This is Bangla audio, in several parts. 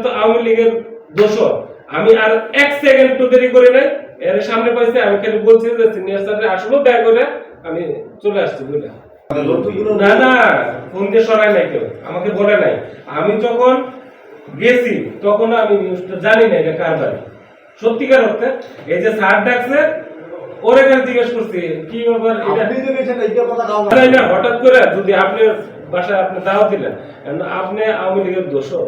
তো আওয়ামী লীগের দোষর আমি আর এক সেকেন্ড তো দেরি করে নাই, এর সামনে পাইছে আমি খালি বলছি যে সিনিয়র স্যার আসলো দেখা করে আমি চলে আসছি বুঝলে। না না ফোন দিয়ে সরাই নাই কেউ, আমাকে বলে নাই। আমি যখন গেছি তখন আমি নিউজটা জানি না এটা কার বাড়ি সত্যিকার অর্থে। এই যে স্যার ডাকছে ওরে কাছে জিজ্ঞেস করছি কি ব্যাপার এটা না, হঠাৎ করে যদি আপনি বাসায় আপনি দাওয়াত দিলেন আপনি আওয়ামী লীগের দোষর,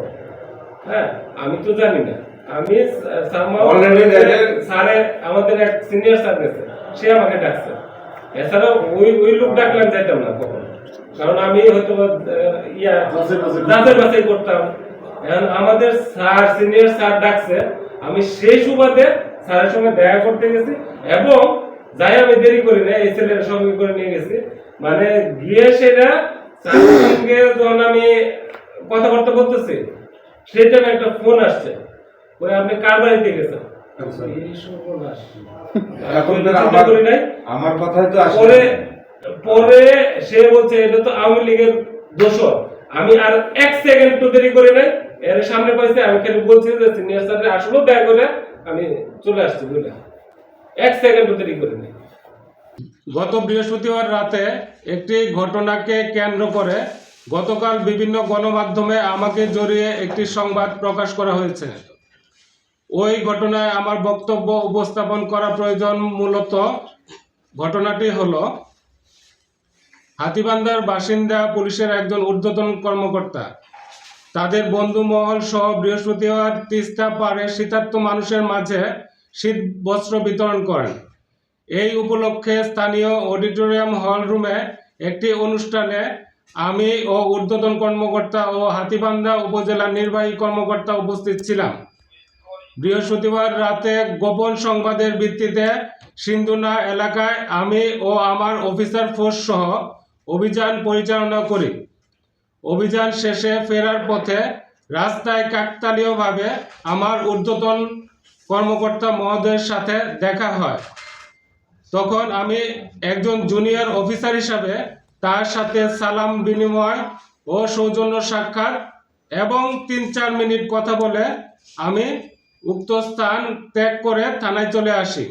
হ্যাঁ আমি তো জানি না। আমি স্যারে আমাদের এক সিনিয়র স্যার গেছে, সে আমাকে ডাকছে, এছাড়া ওই লোক ডাকলাম যাইতাম না কখনো, কারণ আমি হয়তো যাচাই বাছাই করতাম। এখন আমাদের স্যার সিনিয়র স্যার ডাকছে, আমি সেই সুবাদে স্যারের সঙ্গে দেখা করতে গেছি এবং যাই আমি দেরি করি না, এই ছেলের সঙ্গে করে নিয়ে গেছি। মানে গিয়ে সেটা স্যারের সঙ্গে যখন আমি কথাবার্তা বলতেছি সেই টাইমে একটা ফোন আসছে, ওই আপনি কার বাড়িতে গেছেন। আমার কথাই তো পরে সে বলছে এটা তো আওয়ামী লীগের দোষর আমি আর এক সেকেন্ড তো দেরি করে নাই, এর সামনে পাইছে আমি খালি বলছি যে সিনিয়র স্যার আসলো দেখা করে আমি চলে আসছি বুঝলে, এক সেকেন্ড তো দেরি করে নাই। গত বৃহস্পতিবার রাতে একটি ঘটনাকে কেন্দ্র করে গতকাল বিভিন্ন গণমাধ্যমে আমাকে জড়িয়ে একটি সংবাদ প্রকাশ করা হয়েছে। ওই ঘটনায় আমার বক্তব্য উপস্থাপন করা প্রয়োজন। মূলত ঘটনাটি হলো হাতীবান্ধার বাসিন্দা পুলিশের একজন ঊর্ধ্বতন কর্মকর্তা তাদের বন্ধু মহল সহ বৃহস্পতিবার তিস্তা পাড়ে শীতার্ত মানুষের মাঝে শীত বস্ত্র বিতরণ করেন। এই উপলক্ষে স্থানীয় অডিটোরিয়াম হল রুমে একটি অনুষ্ঠানে আমি ও ঊর্ধ্বতন কর্মকর্তা ও হাতীবান্ধা উপজেলা নির্বাহী কর্মকর্তা উপস্থিত ছিলাম। বৃহস্পতিবার রাতে গোপন সংবাদের ভিত্তিতে সিন্ধুনা এলাকায় আমি ও আমার অফিসার ফোর্স সহ অভিযান পরিচালনা করি। অভিযান শেষে ফেরার পথে রাস্তায় কাকতালীয়ভাবে আমার ঊর্ধ্বতন কর্মকর্তা মহোদয়ের সাথে দেখা হয়। তখন আমি একজন জুনিয়র অফিসার হিসাবে তার সাথে সালাম বিনিময় ও সৌজন্য সাক্ষাৎ এবং 3-4 মিনিট কথা বলে আমি উক্ত স্থান ত্যাগ করে থানায় চলে আসি।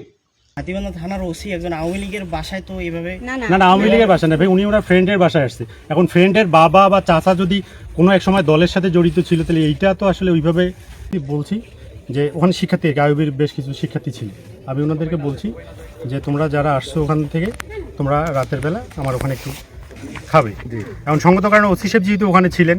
হাতীবান্ধা থানার ওসি একজন আওয়ামী লীগের বাসায় তো এইভাবে না আওয়ামী লীগের বাসা না ভাই, উনি ওনার ফ্রেন্ডের বাসায় আসছে। এখন ফ্রেন্ডের বাবা বা চাচা যদি কোনো এক সময় দলের সাথে জড়িত ছিল তাহলে এইটা তো আসলে ওইভাবে বলছি যে ওখানে শিক্ষার্থী আইবির বেশ কিছু শিক্ষার্থী ছিল, আমি ওনাদেরকে বলছি যে তোমরা যারা আসছো ওখান থেকে তোমরা রাতের বেলা আমার ওখানে একটু খাবে। এখন সঙ্গত কারণে ওসি সাহেব যেহেতু ওখানে ছিলেন,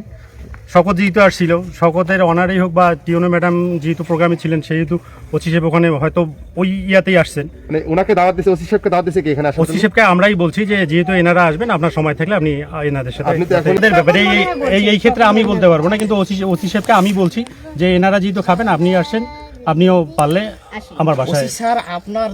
শকত যেহেতু আসছিল, শকতের অনারেই হোক বা টিওনো ম্যাডাম যেহেতু প্রোগ্রামে ছিলেন সেহেতু ওসি সাহেব ওখানে হয়তো ওই ইয়াতেই আসছেন। মানে ওনাকে দাওয়াত দিয়েছে, ওসি সাহেবকে দাওয়াত দিয়েছে কি এখানে? ওসি সাহেবকে আমরাই বলছি যে যেহেতু এনারা আসবেন আপনার সময় থাকলে আপনি এনাদের সাথে ব্যাপারে এই ক্ষেত্রে আমি বলতে পারবো না, কিন্তু ওসি সাহেবকে আমি বলছি যে এনারা যেহেতু খাবেন আপনি আসছেন, আপনিও পারলে আমার বাসায়। স্যার আপনার